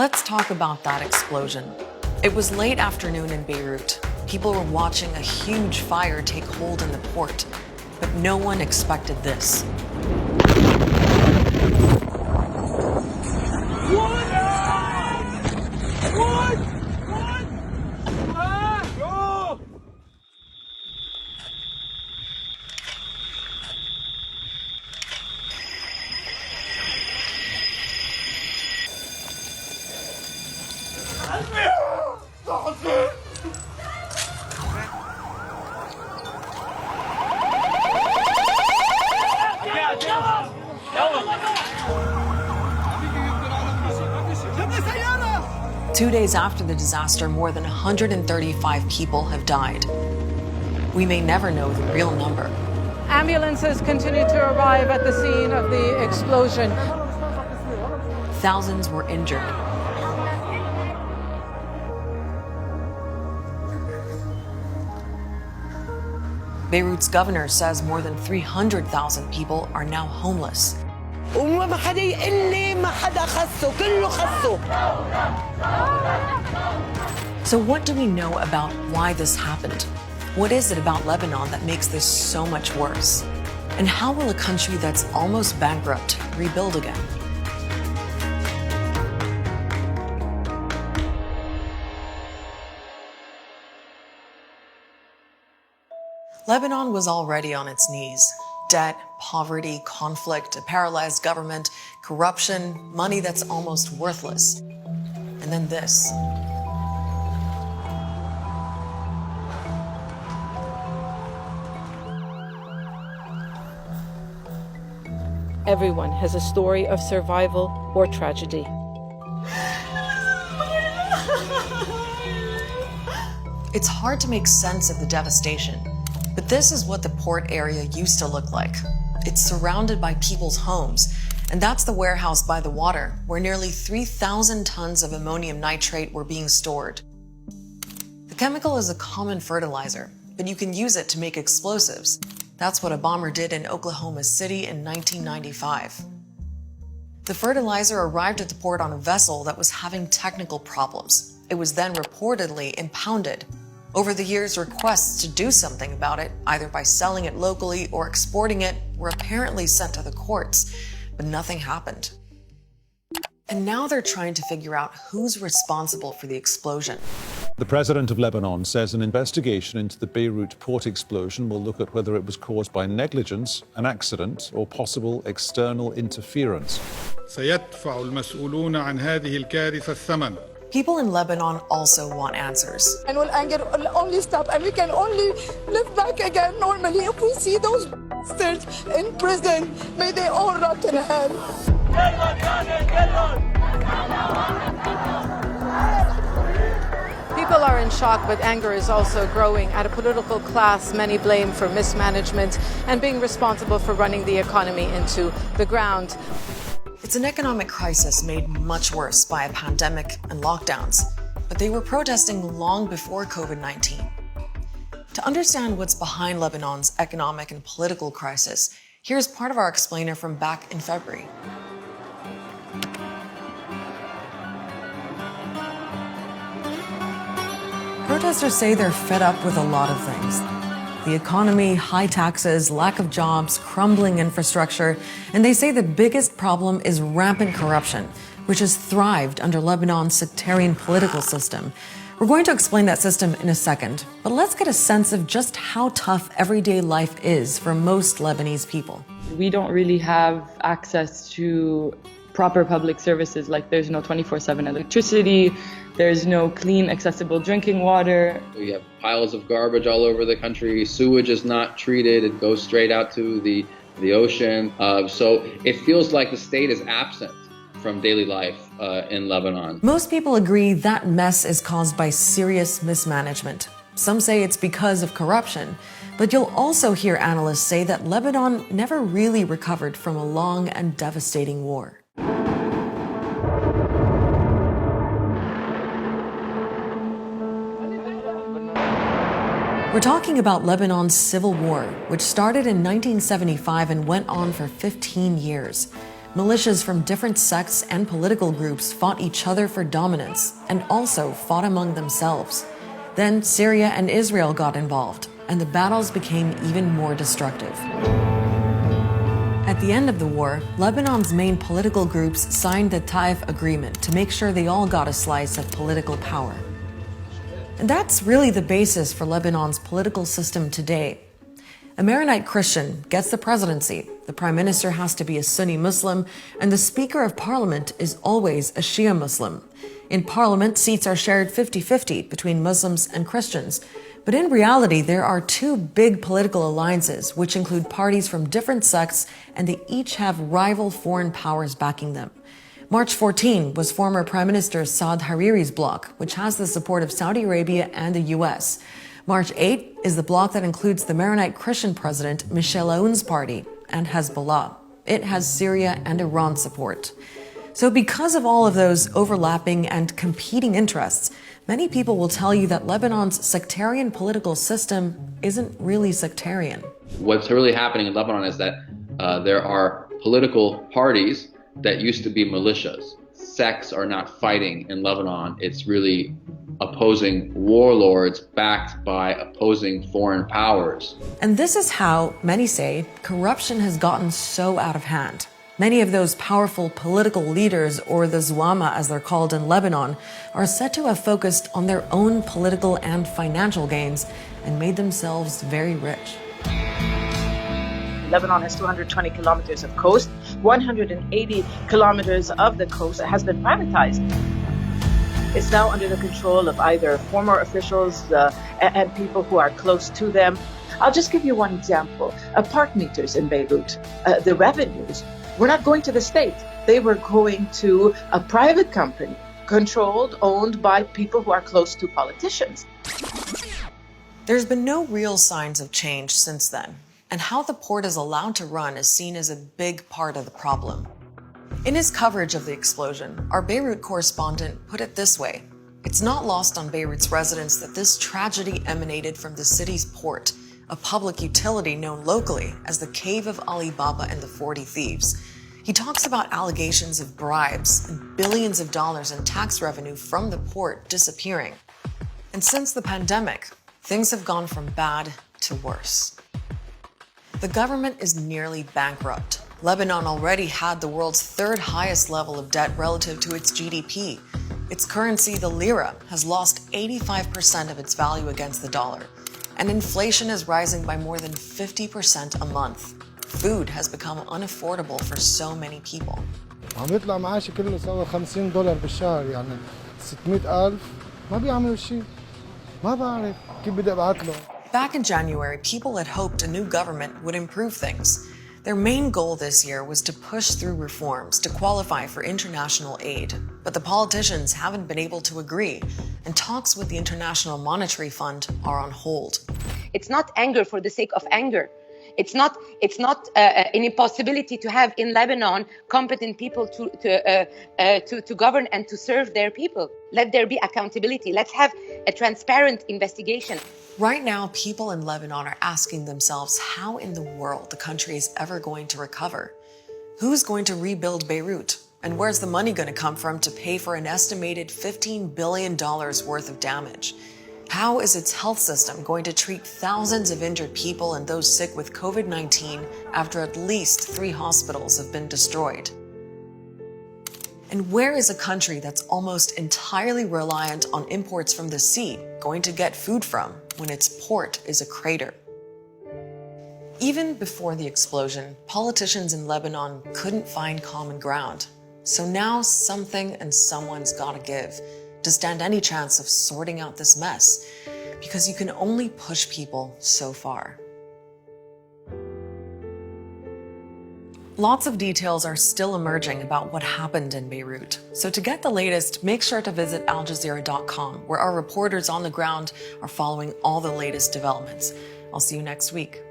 Let's talk about that explosion. It was late afternoon in Bierut. People were watching a huge fire take hold in the port, but no one expected this. Two days after the disaster, more than 135 people have died. We may never know the real number. Ambulances continue to arrive at the scene of the explosion. Thousands were injured. Beirut's governor says more than 300,000 people are now homeless. So what do we know about why this happened? What is it about Lebanon that makes this so much worse? And how will a country that's almost bankrupt rebuild again? Lebanon was already on its knees. Debt, poverty, conflict, a paralyzed government, corruption, money that's almost worthless. And then this. Everyone has a story of survival or tragedy. It's hard to make sense of the devastation, but this is what the port area used to look like. It's surrounded by people's homes, and that's the warehouse by the water, where nearly 3,000 tons of ammonium nitrate were being stored. The chemical is a common fertilizer, but you can use it to make explosives. That's what a bomber did in Oklahoma City in 1995. The fertilizer arrived at the port on a vessel that was having technical problems. It was then reportedly impounded. Over the years, requests to do something about it, either by selling it locally or exporting it, were apparently sent to the courts, but nothing happened. And now they're trying to figure out who's responsible for the explosion. The president of Lebanon says an investigation into the Beirut port explosion will look at whether it was caused by negligence, an accident, or possible external interference. سيدفع المسؤولون عن هذه الكارثة الثمن. People in Lebanon also want answers. And will anger will only stop, and we can only live back again normally if we see those bastards in prison. May they all rot in hell. People are in shock, but anger is also growing at a political class many blame for mismanagement and being responsible for running the economy into the ground. It's an economic crisis made much worse by a pandemic and lockdowns, but they were protesting long before COVID-19. To understand what's behind Lebanon's economic and political crisis, here's part of our explainer from back in February. Protesters say they're fed up with a lot of things. The economy, high taxes, lack of jobs, crumbling infrastructure, and they say the biggest problem is rampant corruption, which has thrived under Lebanon's sectarian political system. We're going to explain that system in a second, but let's get a sense of just how tough everyday life is for most Lebanese people. We don't really have access to proper public services, like there's no 24/7 electricity, there's no clean, accessible drinking water. We have piles of garbage all over the country. Sewage is not treated. It goes straight out to the ocean. So it feels like the state is absent from daily life in Lebanon. Most people agree that mess is caused by serious mismanagement. Some say it's because of corruption. But you'll also hear analysts say that Lebanon never really recovered from a long and devastating war. We're talking about Lebanon's civil war, which started in 1975 and went on for 15 years. Militias from different sects and political groups fought each other for dominance and also fought among themselves. Then Syria and Israel got involved, and the battles became even more destructive. At the end of the war, Lebanon's main political groups signed the Taif Agreement to make sure they all got a slice of political power. And that's really the basis for Lebanon's political system today. A Maronite Christian gets the presidency, the prime minister has to be a Sunni Muslim, and the Speaker of Parliament is always a Shia Muslim. In Parliament, seats are shared 50-50 between Muslims and Christians. But in reality, there are two big political alliances, which include parties from different sects, and they each have rival foreign powers backing them. March 14 was former Prime Minister Saad Hariri's bloc, which has the support of Saudi Arabia and the US. March 8 is the bloc that includes the Maronite Christian president Michel Aoun's party and Hezbollah. It has Syria and Iran support. So because of all of those overlapping and competing interests, many people will tell you that Lebanon's sectarian political system isn't really sectarian. What's really happening in Lebanon is that there are political parties that used to be militias. Sects are not fighting in Lebanon. It's really opposing warlords backed by opposing foreign powers. And this is how, many say, corruption has gotten so out of hand. Many of those powerful political leaders, or the Zuama as they're called in Lebanon, are said to have focused on their own political and financial gains and made themselves very rich. Lebanon has 220 kilometers of coast. 180 kilometers of the coast has been privatized. It's now under the control of either former officials and people who are close to them. I'll just give you one example. Park meters in Beirut, the revenues were not going to the state. They were going to a private company, controlled, owned by people who are close to politicians. There's been no real signs of change since then, and how the port is allowed to run is seen as a big part of the problem. In his coverage of the explosion, our Beirut correspondent put it this way: it's not lost on Beirut's residents that this tragedy emanated from the city's port, a public utility known locally as the Cave of Ali Baba and the 40 Thieves. He talks about allegations of bribes and billions of dollars in tax revenue from the port disappearing. And since the pandemic, things have gone from bad to worse. The government is nearly bankrupt. Lebanon already had the world's third highest level of debt relative to its GDP. Its currency, the lira, has lost 85% of its value against the dollar. And inflation is rising by more than 50% a month. Food has become unaffordable for so many people. عم يطلع معاشي كله سوا $50 بالشهر يعني 600,000 ما بيعملوا شيء ما بعرف كيف بدي ابعت له. Back in January, people had hoped a new government would improve things. Their main goal this year was to push through reforms to qualify for international aid. But the politicians haven't been able to agree, and talks with the International Monetary Fund are on hold. It's not anger for the sake of anger. It's not an impossibility to have in Lebanon competent people to govern and to serve their people. Let there be accountability. Let's have a transparent investigation. Right now, people in Lebanon are asking themselves how in the world the country is ever going to recover. Who's going to rebuild Beirut? And where's the money going to come from to pay for an estimated $15 billion worth of damage? How is its health system going to treat thousands of injured people and those sick with COVID-19 after at least 3 hospitals have been destroyed? And where is a country that's almost entirely reliant on imports from the sea going to get food from when its port is a crater? Even before the explosion, politicians in Lebanon couldn't find common ground. So now something and someone's got to give to stand any chance of sorting out this mess, because you can only push people so far. Lots of details are still emerging about what happened in Beirut. So to get the latest, make sure to visit aljazeera.com, where our reporters on the ground are following all the latest developments. I'll see you next week.